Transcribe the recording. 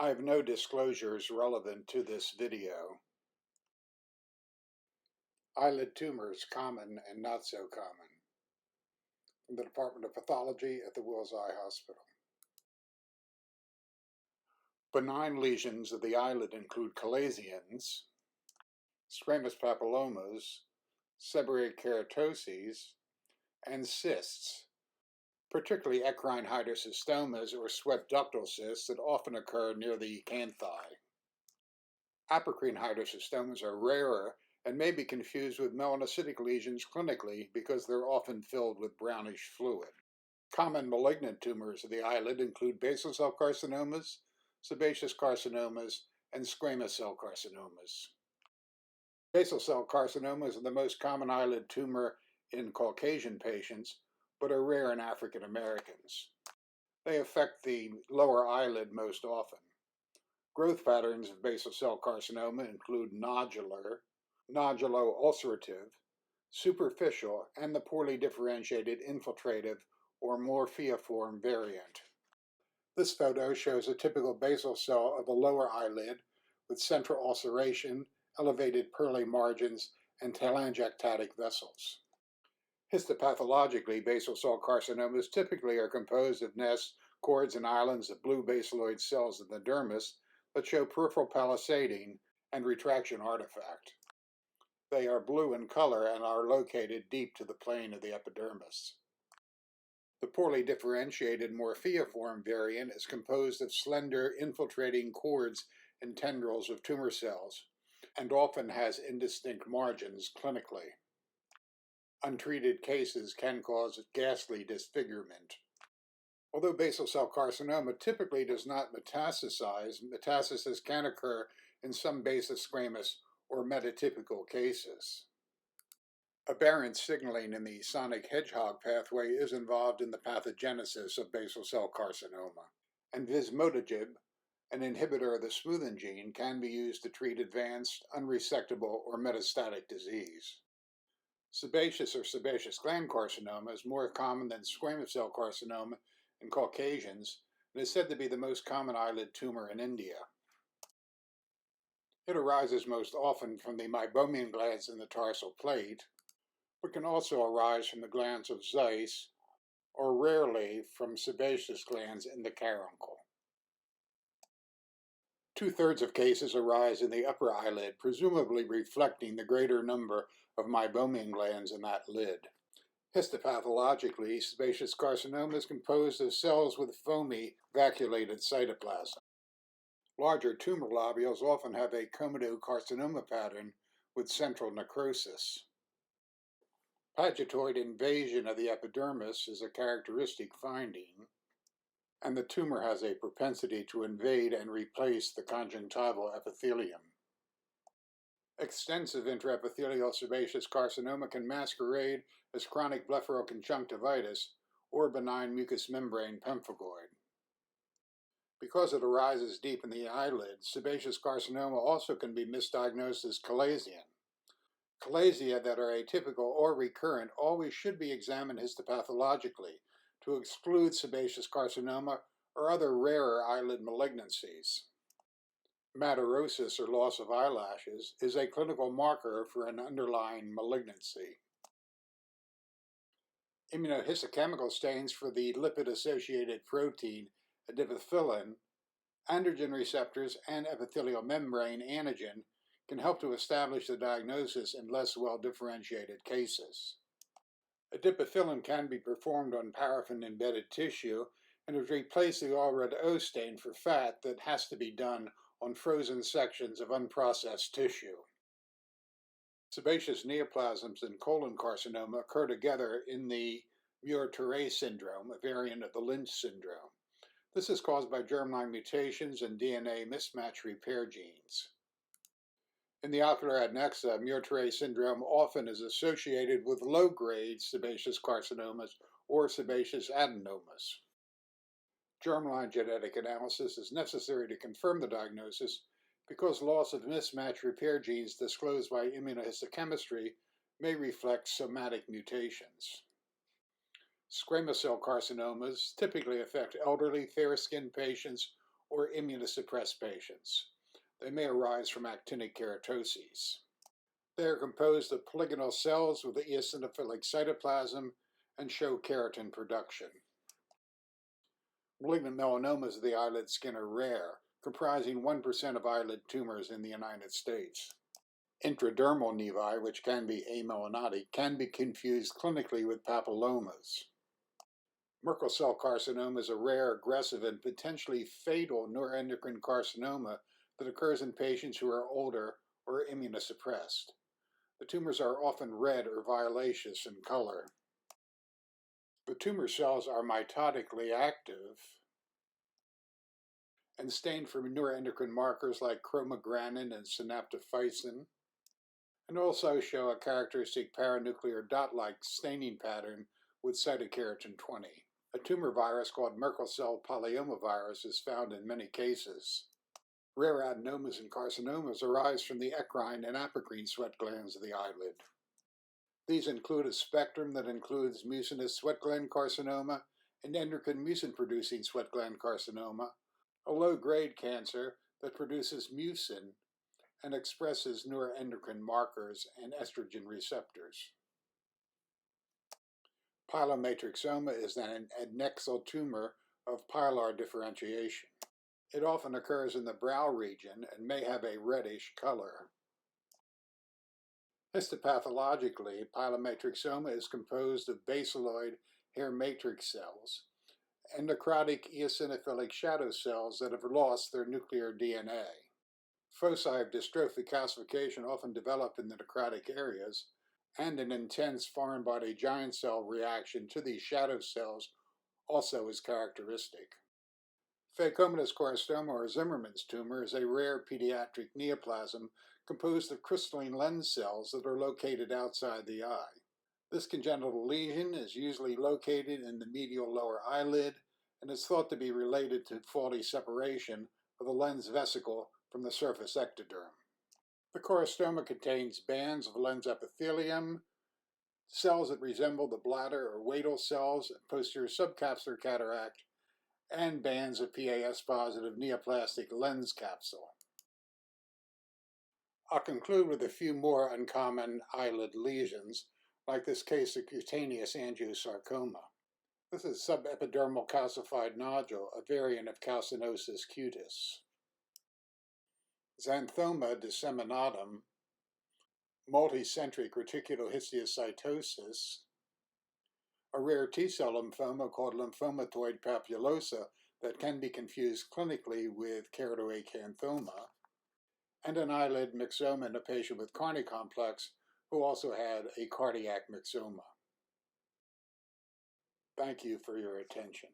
I have no disclosures relevant to this video. Eyelid tumors, common and not so common. From the Department of Pathology at the Wills Eye Hospital. Benign lesions of the eyelid include lesions, squamous papillomas, seborrheic keratoses, and cysts, particularly eccrine hydrocystomas or sweat ductal cysts that often occur near the canthi. Apocrine hydrocystomas are rarer and may be confused with melanocytic lesions clinically because they're often filled with brownish fluid. Common malignant tumors of the eyelid include basal cell carcinomas, sebaceous carcinomas, and squamous cell carcinomas. Basal cell carcinomas are the most common eyelid tumor in Caucasian patients, but are rare in African Americans. They affect the lower eyelid most often. Growth patterns of basal cell carcinoma include nodular, nodulo-ulcerative, superficial, and the poorly differentiated infiltrative or morphiform variant. This photo shows a typical basal cell of the lower eyelid with central ulceration, elevated pearly margins, and telangiectatic vessels. Histopathologically, basal cell carcinomas typically are composed of nests, cords, and islands of blue basaloid cells in the dermis that show peripheral palisading and retraction artifact. They are blue in color and are located deep to the plane of the epidermis. The poorly differentiated morphiform variant is composed of slender, infiltrating cords and tendrils of tumor cells, and often has indistinct margins clinically. Untreated cases can cause ghastly disfigurement. Although basal cell carcinoma typically does not metastasize, metastasis can occur in some basal squamous or metatypical cases. Aberrant signaling in the sonic hedgehog pathway is involved in the pathogenesis of basal cell carcinoma, and vismodegib, an inhibitor of the smoothen gene, can be used to treat advanced, unresectable, or metastatic disease. Sebaceous or sebaceous gland carcinoma is more common than squamous cell carcinoma in Caucasians and is said to be the most common eyelid tumor in India. It arises most often from the meibomian glands in the tarsal plate, but can also arise from the glands of Zeiss, or rarely from sebaceous glands in the caruncle. 2/3 of cases arise in the upper eyelid, presumably reflecting the greater number of meibomian glands in that lid. Histopathologically, sebaceous carcinoma is composed of cells with foamy, vacuolated cytoplasm. Larger tumor lobules often have a comedocarcinoma pattern with central necrosis. Pagetoid invasion of the epidermis is a characteristic finding, and the tumor has a propensity to invade and replace the conjunctival epithelium. Extensive intraepithelial sebaceous carcinoma can masquerade as chronic blepharoconjunctivitis or benign mucous membrane pemphigoid. Because it arises deep in the eyelid, sebaceous carcinoma also can be misdiagnosed as chalazion. Chalasia that are atypical or recurrent always should be examined histopathologically to exclude sebaceous carcinoma or other rarer eyelid malignancies. Matarosis, or loss of eyelashes, is a clinical marker for an underlying malignancy. Immunohistochemical stains for the lipid-associated protein adipophilin, androgen receptors, and epithelial membrane antigen can help to establish the diagnosis in less well-differentiated cases. Adipophilin can be performed on paraffin-embedded tissue and has replaced the all-red O stain for fat that has to be done on frozen sections of unprocessed tissue. Sebaceous neoplasms and colon carcinoma occur together in the Muir-Torre syndrome, a variant of the Lynch syndrome. This is caused by germline mutations and DNA mismatch repair genes. In the ocular adnexa, Muir-Torre syndrome often is associated with low-grade sebaceous carcinomas or sebaceous adenomas. Germline genetic analysis is necessary to confirm the diagnosis because loss of mismatch repair genes disclosed by immunohistochemistry may reflect somatic mutations. Squamous cell carcinomas typically affect elderly, fair-skinned patients or immunosuppressed patients. They may arise from actinic keratoses. They are composed of polygonal cells with eosinophilic cytoplasm and show keratin production. Malignant melanomas of the eyelid skin are rare, comprising 1% of eyelid tumors in the United States. Intradermal nevi, which can be amelanotic, can be confused clinically with papillomas. Merkel cell carcinoma is a rare, aggressive, and potentially fatal neuroendocrine carcinoma that occurs in patients who are older or immunosuppressed. The tumors are often red or violaceous in color. The tumor cells are mitotically active and stained for neuroendocrine markers like chromogranin and synaptophysin, and also show a characteristic paranuclear dot-like staining pattern with cytokeratin 20. A tumor virus called Merkel cell Polyomavirus is found in many cases. Rare adenomas and carcinomas arise from the eccrine and apocrine sweat glands of the eyelid. These include a spectrum that includes mucinous sweat gland carcinoma and endocrine mucin-producing sweat gland carcinoma, a low-grade cancer that produces mucin and expresses neuroendocrine markers and estrogen receptors. Pylomatrixoma is an adnexal tumor of pilar differentiation. It often occurs in the brow region and may have a reddish color. Histopathologically, pylomatrixoma is composed of basaloid hair matrix cells and necrotic eosinophilic shadow cells that have lost their nuclear DNA. Foci of dystrophic calcification often develop in the necrotic areas, and an intense foreign body giant cell reaction to these shadow cells also is characteristic. Phacomatous carcinoma, or Zimmermann's tumor, is a rare pediatric neoplasm composed of crystalline lens cells that are located outside the eye. This congenital lesion is usually located in the medial lower eyelid and is thought to be related to faulty separation of the lens vesicle from the surface ectoderm. The carcinoma contains bands of lens epithelium, cells that resemble the bladder or wadal cells and posterior subcapsular cataract, and bands of PAS-positive neoplastic lens capsule. I'll conclude with a few more uncommon eyelid lesions, like this case of cutaneous angiosarcoma. This is subepidermal calcified nodule, a variant of calcinosis cutis. Xanthoma disseminatum, multicentric reticulohistiocytosis, a rare T-cell lymphoma called lymphomatoid papulosa that can be confused clinically with keratoacanthoma, and an eyelid myxoma in a patient with Carney complex who also had a cardiac myxoma. Thank you for your attention.